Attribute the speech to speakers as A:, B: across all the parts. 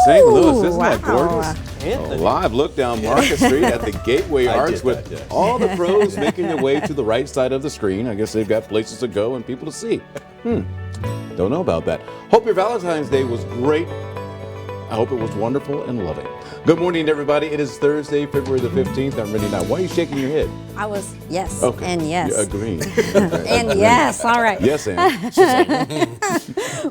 A: St. Louis. Isn't that
B: Wow.
A: gorgeous?
C: Anthony.
A: A live look down Market Street at the Gateway Arch with
C: yes.
A: all the pros making their way to the right side of the screen. I guess they've got places to go and people to see. Don't know about that. Hope your Valentine's Day was great. I hope it was wonderful and loving. Good morning, everybody. It is Thursday, February the 15th. I'm ready now. Why are you shaking your head?
B: I was, yes,
A: Okay.
B: and yes.
A: You're agreeing.
B: And yes, all right.
A: Yes, Ann.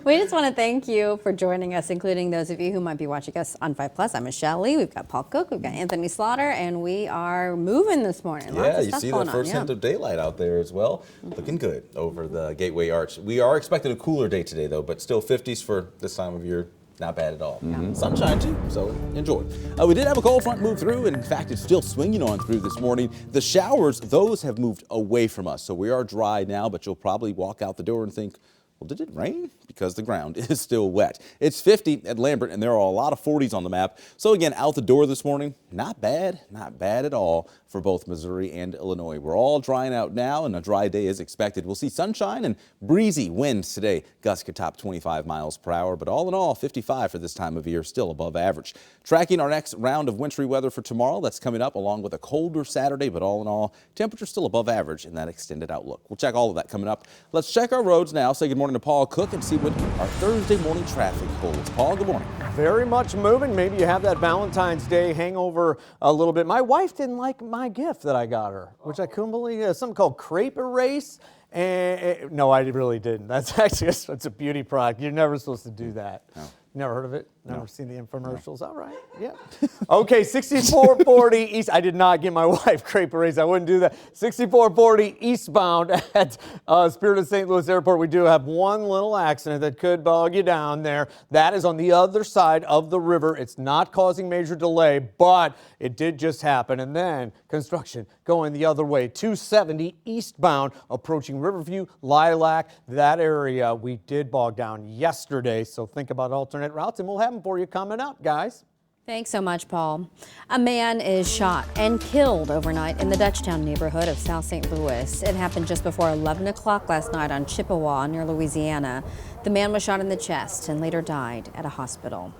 B: We just want to thank you for joining us, including those of you who might be watching us on 5+. I'm Michelle Lee. We've got Paul Cook. We've got Anthony Slaughter, and we are moving this morning. Lots
C: Yeah,
B: of
C: you
B: stuff
C: see
B: going
C: the
B: on,
C: first hint of daylight out there as well. Looking good over the Gateway Arch. We are expecting a cooler day today, though, but still 50s for this time of year. Not bad at all. Sunshine, too, so enjoy.
D: We did have a cold front move through, and in fact, it's still swinging on through this morning. The showers, those have moved away from us, so we are dry now, but you'll probably walk out the door and think, well, did it rain? Because the ground is still wet. It's 50 at Lambert, and there are a lot of 40s on the map. So again, out the door this morning, not bad at all for both Missouri and Illinois. We're all drying out now, and a dry day is expected. We'll see sunshine and breezy winds today. Gusts could top 25 miles per hour, but all in all, 55 for this time of year, still above average. Tracking our next round of wintry weather for tomorrow, that's coming up along with a colder Saturday, but all in all, temperature still above average in that extended outlook. We'll check all of that coming up. Let's check our roads now. Say good morning to Paul Cook and see what our Thursday morning traffic holds. Paul, good morning.
E: Very much moving. Maybe you have that Valentine's Day hangover a little bit. My wife didn't like my gift that I got her, which I couldn't believe. Something called Crepe Erase. And no, I really didn't. That's actually it's a beauty product. You're never supposed to do that. No. Never heard of it? Never seen the infomercials? No. All right, yeah. Okay, 6440 East. I did not get my wife Crepe Erase. I wouldn't do that. 6440 eastbound at Spirit of St. Louis Airport. We do have one little accident that could bog you down there. That is on the other side of the river. It's not causing major delay, but it did just happen. And then construction going the other way. 270 eastbound approaching Riverview, Lilac. That area we did bog down yesterday. So think about alternate routes, and we'll have them for you coming up, guys.
B: Thanks so much, Paul. A man is shot and killed overnight in the Dutchtown neighborhood of South St. Louis. It happened just before 11 o'clock last night on Chippewa near Louisiana. The man was shot in the chest and later died at a hospital.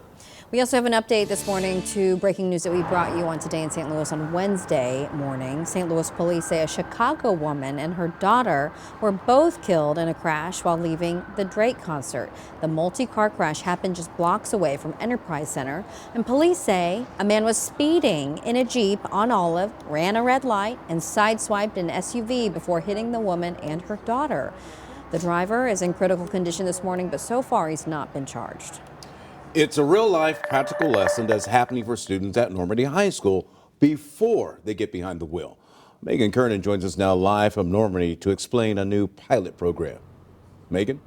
B: We also have an update this morning to breaking news that we brought you on Today in St. Louis on Wednesday morning. St. Louis police say a Chicago woman and her daughter were both killed in a crash while leaving the Drake concert. The multi-car crash happened just blocks away from Enterprise Center, and police say a man was speeding in a Jeep on Olive, ran a red light, and sideswiped an SUV before hitting the woman and her daughter. The driver is in critical condition this morning, but so far he's not been charged.
A: It's a real-life practical lesson that's happening for students at Normandy High School before they get behind the wheel. Megan Kernan joins us now live from Normandy to explain a new pilot program. Megan?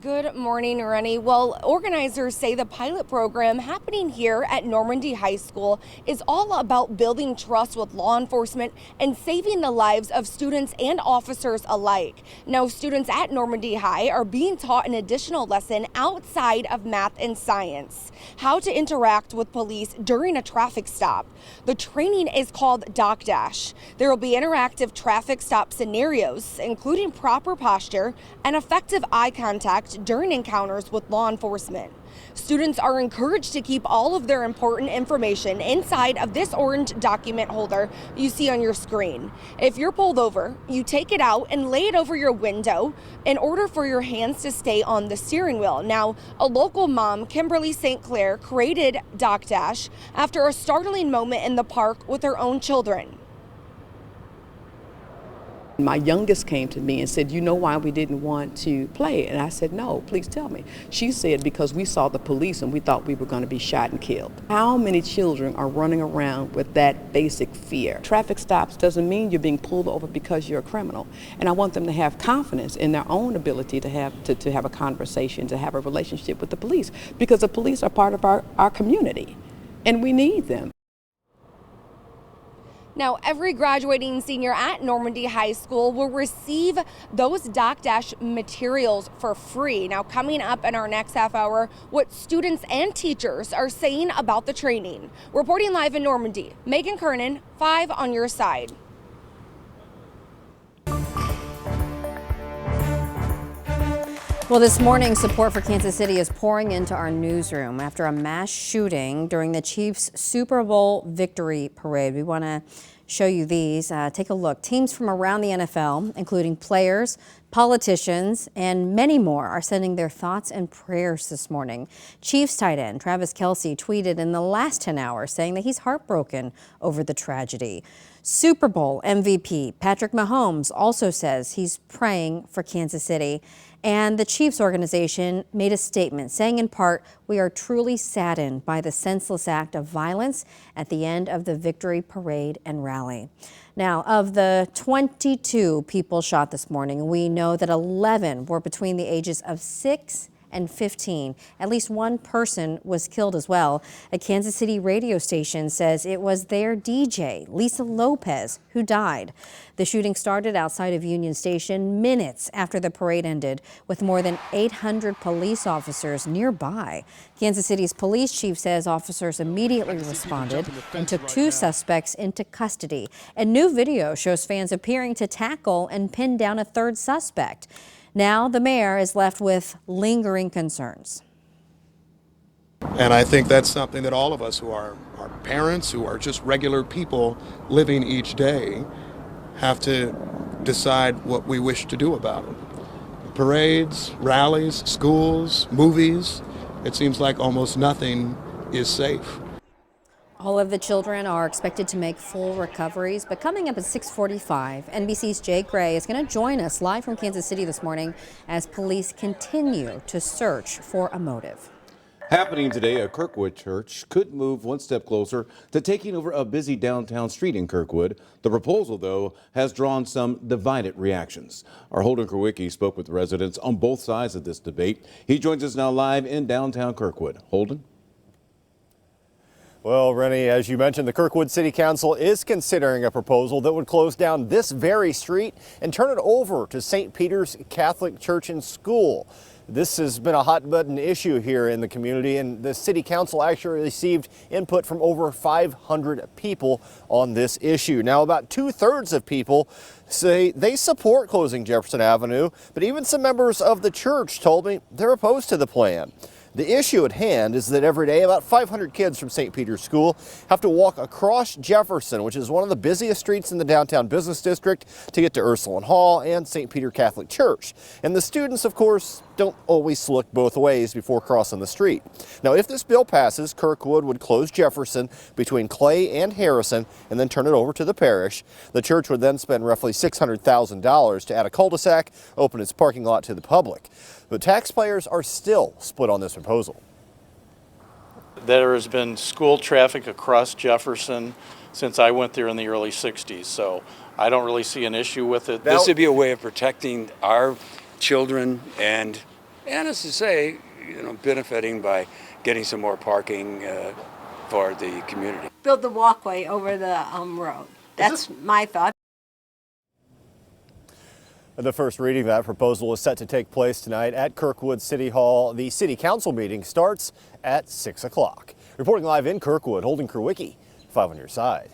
F: Good morning, Rennie. Well, organizers say the pilot program happening here at Normandy High School is all about building trust with law enforcement and saving the lives of students and officers alike. Now, students at Normandy High are being taught an additional lesson outside of math and science: how to interact with police during a traffic stop. The training is called Doc Dash. There will be interactive traffic stop scenarios, including proper posture and effective eye contact during encounters with law enforcement. Students are encouraged to keep all of their important information inside of this orange document holder you see on your screen. If you're pulled over, you take it out and lay it over your window in order for your hands to stay on the steering wheel. Now, a local mom, Kimberly St. Clair, created Doc Dash after a startling moment in the park with her own children.
G: My youngest came to me and said, "You know why we didn't want to play?" And I said, "No, please tell me." She said, "Because we saw the police and we thought we were going to be shot and killed." How many children are running around with that basic fear? Traffic stops doesn't mean you're being pulled over because you're a criminal. And I want them to have confidence in their own ability to have a conversation, to have a relationship with the police, because the police are part of our community and we need them.
F: Now, every graduating senior at Normandy High School will receive those Doc Dash materials for free. Now, coming up in our next half hour, what students and teachers are saying about the training. Reporting live in Normandy, Megan Kernan, 5 on your side.
B: Well, this morning, support for Kansas City is pouring into our newsroom after a mass shooting during the Chiefs' Super Bowl victory parade. We want to show you these. Take a look. Teams from around the NFL, including players, politicians, and many more, are sending their thoughts and prayers this morning. Chiefs tight end Travis Kelce tweeted in the last 10 hours saying that he's heartbroken over the tragedy. Super Bowl MVP Patrick Mahomes also says he's praying for Kansas City. And the Chiefs organization made a statement saying, in part, we are truly saddened by the senseless act of violence at the end of the victory parade and rally. Now, of the 22 people shot this morning, we know that 11 were between the ages of 6 and 15. At least one person was killed as well. A Kansas City radio station says it was their DJ, Lisa Lopez, who died. The shooting started outside of Union Station minutes after the parade ended, with more than 800 police officers nearby. Kansas City's police chief says officers immediately responded and took 2 suspects into custody. A new video shows fans appearing to tackle and pin down a 3rd suspect. Now the mayor is left with lingering concerns.
H: And I think that's something that all of us who are parents, who are just regular people living each day, have to decide what we wish to do about it. Parades, rallies, schools, movies, it seems like almost nothing is safe.
B: All of the children are expected to make full recoveries, but coming up at 6:45, NBC's Jay Gray is going to join us live from Kansas City this morning as police continue to search for a motive.
A: Happening today, a Kirkwood church could move one step closer to taking over a busy downtown street in Kirkwood. The proposal, though, has drawn some divided reactions. Our Holden Krewicki spoke with residents on both sides of this debate. He joins us now live in downtown Kirkwood. Holden?
I: Well, Rennie, as you mentioned, the Kirkwood City Council is considering a proposal that would close down this very street and turn it over to St. Peter's Catholic Church and School. This has been a hot button issue here in the community, and the City Council actually received input from over 500 people on this issue. Now, about 2/3 of people say they support closing Jefferson Avenue, but even some members of the church told me they're opposed to the plan. The issue at hand is that every day about 500 kids from St. Peter's School have to walk across Jefferson, which is one of the busiest streets in the downtown business district, to get to Ursuline Hall and St. Peter Catholic Church. And the students, of course, don't always look both ways before crossing the street. Now, if this bill passes, Kirkwood would close Jefferson between Clay and Harrison and then turn it over to the parish. The church would then spend roughly $600,000 to add a cul-de-sac, open its parking lot to the public. But taxpayers are still split on this proposal.
J: There has been school traffic across Jefferson since I went there in the early 60s, so I don't really see an issue with it.
K: This would be a way of protecting our children and as to say, benefiting by getting some more parking for the community.
L: Build the walkway over the road. That's my thought.
I: The first reading of that proposal is set to take place tonight at Kirkwood City Hall. The City Council meeting starts at 6 o'clock. Reporting live in Kirkwood, Holden Krewicki, 5 on your side.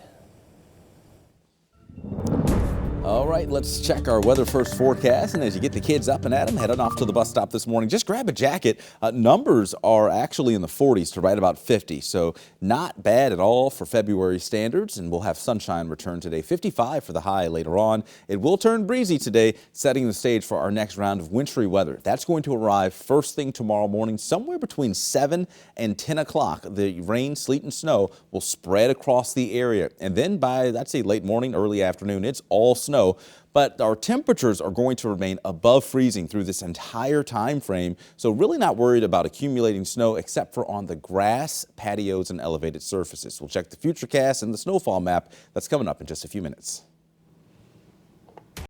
D: All right, let's check our weather first forecast. And as you get the kids up and at them, heading off to the bus stop this morning, just grab a jacket. Numbers are actually in the 40s to right about 50. So not bad at all for February standards. And we'll have sunshine return today. 55 for the high later on. It will turn breezy today, setting the stage for our next round of wintry weather. That's going to arrive first thing tomorrow morning, somewhere between 7 and 10 o'clock. The rain, sleet, and snow will spread across the area. And then by, I'd say, late morning, early afternoon, it's all snow. But our temperatures are going to remain above freezing through this entire time frame. So really not worried about accumulating snow except for on the grass, patios, and elevated surfaces. We'll check the Futurecast and the snowfall map. That's coming up in just a few minutes.